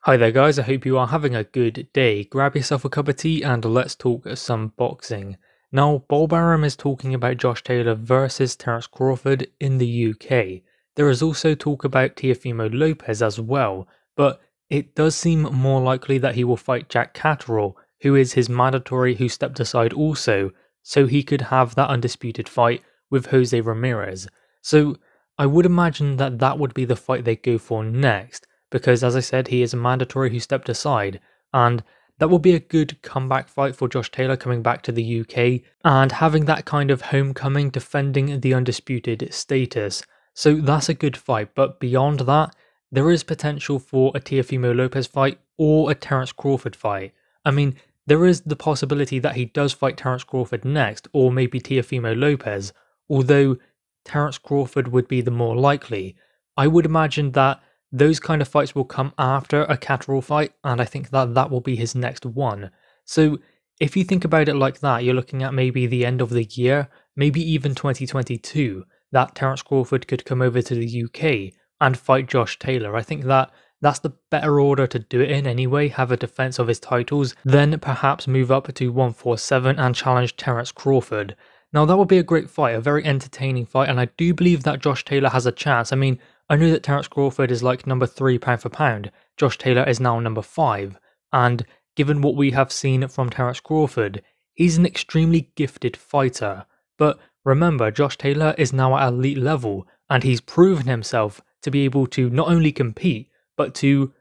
Hi there guys, I hope you are having a good day. Grab yourself a cup of tea and let's talk some boxing. Now, Bob Arum is talking about Josh Taylor versus Terence Crawford in the UK. There is also talk about Teofimo Lopez as well, but it does seem more likely that he will fight Jack Catterall, who is his mandatory who stepped aside also, so he could have that undisputed fight with Jose Ramirez. So I would imagine that that would be the fight they go for next, because as I said, he is a mandatory who stepped aside, and that will be a good comeback fight for Josh Taylor coming back to the UK and having that kind of homecoming defending the undisputed status. So that's a good fight, but beyond that, there is potential for a Teofimo Lopez fight or a Terence Crawford fight. I mean, there is the possibility that he does fight Terence Crawford next, or maybe Teofimo Lopez, although Terence Crawford would be the more likely. I would imagine that those kind of fights will come after a Catterall fight, and I think that that will be his next one. So if you think about it like that, you're looking at maybe the end of the year, maybe even 2022, that Terence Crawford could come over to the UK and fight Josh Taylor. I think that that's the better order to do it in anyway, have a defense of his titles, then perhaps move up to 147 and challenge Terence Crawford. Now that would be a great fight, a very entertaining fight, and I do believe that Josh Taylor has a chance. I mean, I know that Terence Crawford is like number 3 pound for pound, Josh Taylor is now number 5, and given what we have seen from Terence Crawford, he's an extremely gifted fighter. But remember, Josh Taylor is now at elite level, and he's proven himself to be able to not only compete, but to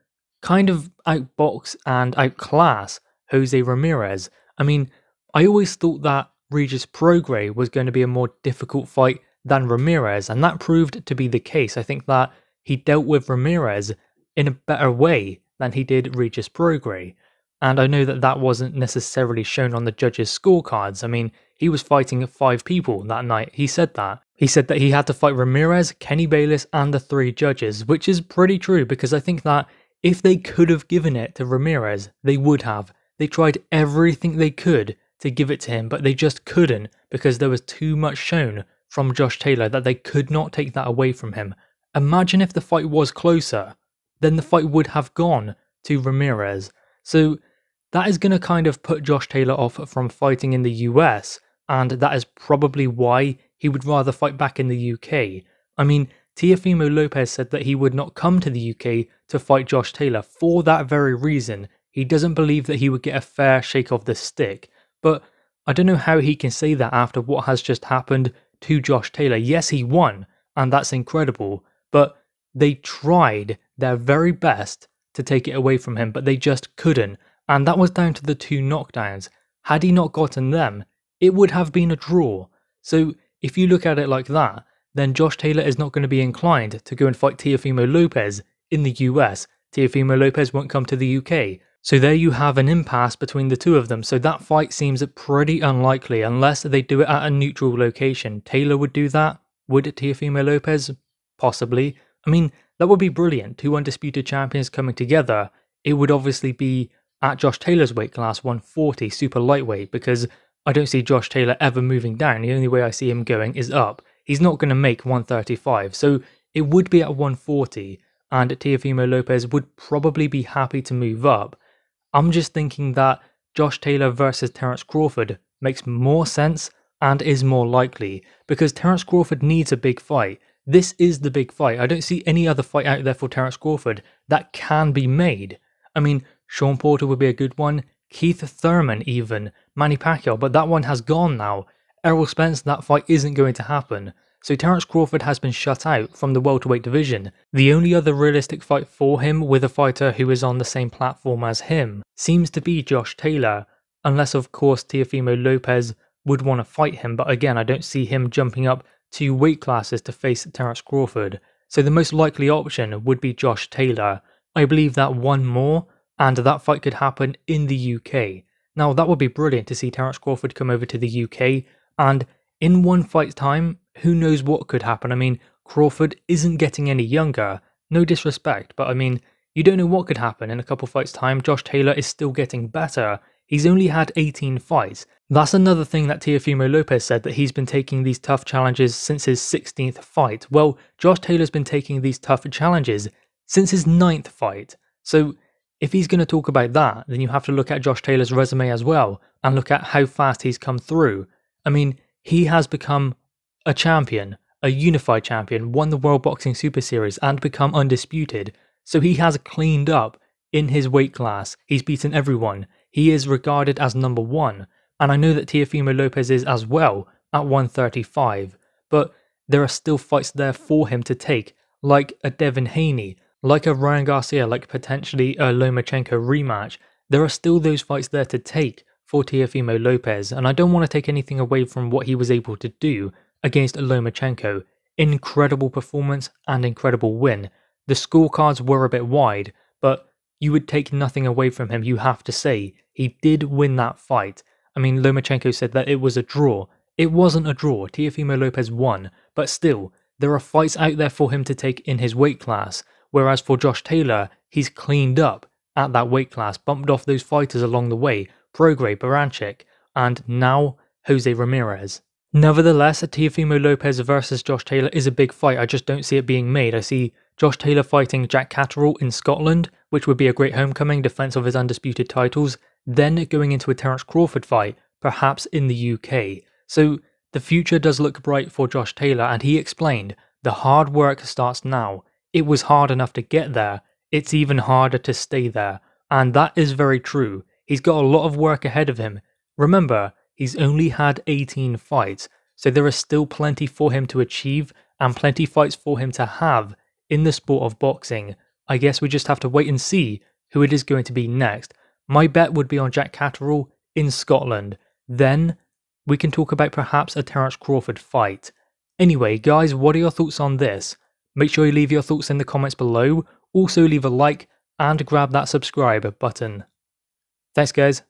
kind of outbox and outclass Jose Ramirez. I mean, I always thought that Regis Prograis was going to be a more difficult fight than Ramirez, and that proved to be the case. I think that he dealt with Ramirez in a better way than he did Regis Prograis, and I know that that wasn't necessarily shown on the judges' scorecards. I mean, he was fighting 5 people that night. He said that. He said that he had to fight Ramirez, Kenny Bayless, and the 3 judges, which is pretty true, because I think that if they could have given it to Ramirez, they would have. They tried everything they could to give it to him, but they just couldn't, because there was too much shown from Josh Taylor that they could not take that away from him. Imagine if the fight was closer, then the fight would have gone to Ramirez. So that is going to kind of put Josh Taylor off from fighting in the US, and that is probably why he would rather fight back in the UK. I mean, Teofimo Lopez said that he would not come to the UK to fight Josh Taylor for that very reason. He doesn't believe that he would get a fair shake of the stick. But I don't know how he can say that after what has just happened to Josh Taylor. Yes, he won, and that's incredible, but they tried their very best to take it away from him, but they just couldn't, and that was down to the 2 knockdowns. Had he not gotten them, it would have been a draw. So if you look at it like that, then Josh Taylor is not going to be inclined to go and fight Teofimo Lopez in the US. Teofimo Lopez won't come to the UK. So there you have an impasse between the 2 of them, so that fight seems pretty unlikely unless they do it at a neutral location. Taylor would do that? Would Teofimo Lopez? Possibly. I mean, that would be brilliant, 2 undisputed champions coming together. It would obviously be at Josh Taylor's weight class, 140, super lightweight, because I don't see Josh Taylor ever moving down. The only way I see him going is up. He's not going to make 135, so it would be at 140, and Teofimo Lopez would probably be happy to move up. I'm just thinking that Josh Taylor versus Terence Crawford makes more sense and is more likely, because Terence Crawford needs a big fight. This is the big fight. I don't see any other fight out there for Terence Crawford that can be made. I mean, Sean Porter would be a good one, Keith Thurman even, Manny Pacquiao, but that one has gone now. Errol Spence, that fight isn't going to happen. So Terence Crawford has been shut out from the welterweight division. The only other realistic fight for him with a fighter who is on the same platform as him seems to be Josh Taylor, unless of course Teofimo Lopez would want to fight him, but again I don't see him jumping up 2 weight classes to face Terence Crawford. So the most likely option would be Josh Taylor. I believe that one more, and that fight could happen in the UK. Now that would be brilliant to see Terence Crawford come over to the UK, and in one fight's time, who knows what could happen. I mean, Crawford isn't getting any younger, no disrespect, but I mean, you don't know what could happen in a couple fights' time. Josh Taylor is still getting better. He's only had 18 fights. That's another thing that Teofimo Lopez said, that he's been taking these tough challenges since his 16th fight. Well, Josh Taylor's been taking these tough challenges since his 9th fight. So if he's going to talk about that, then you have to look at Josh Taylor's resume as well and look at how fast he's come through. I mean, he has become a champion, a unified champion, won the World Boxing Super Series and become undisputed. So he has cleaned up in his weight class. He's beaten everyone. He is regarded as number one. And I know that Teofimo Lopez is as well at 135. But there are still fights there for him to take, like a Devin Haney, like a Ryan Garcia, like potentially a Lomachenko rematch. There are still those fights there to take for Teofimo Lopez, and I don't want to take anything away from what he was able to do against Lomachenko. Incredible performance and incredible win. The scorecards were a bit wide, but you would take nothing away from him, you have to say. He did win that fight. I mean, Lomachenko said that it was a draw. It wasn't a draw. Teofimo Lopez won, but still, there are fights out there for him to take in his weight class, whereas for Josh Taylor, he's cleaned up at that weight class, bumped off those fighters along the way, Prograis, Baranchik, and now Jose Ramirez. Nevertheless, Teofimo Lopez versus Josh Taylor is a big fight. I just don't see it being made. I see Josh Taylor fighting Jack Catterall in Scotland, which would be a great homecoming, defense of his undisputed titles, then going into a Terence Crawford fight, perhaps in the UK. So the future does look bright for Josh Taylor, and he explained, the hard work starts now. It was hard enough to get there, it's even harder to stay there. And that is very true. He's got a lot of work ahead of him. Remember, he's only had 18 fights, so there is still plenty for him to achieve and plenty fights for him to have in the sport of boxing. I guess we just have to wait and see who it is going to be next. My bet would be on Jack Catterall in Scotland. Then we can talk about perhaps a Terence Crawford fight. Anyway, guys, what are your thoughts on this? Make sure you leave your thoughts in the comments below. Also leave a like and grab that subscribe button. Thanks, guys.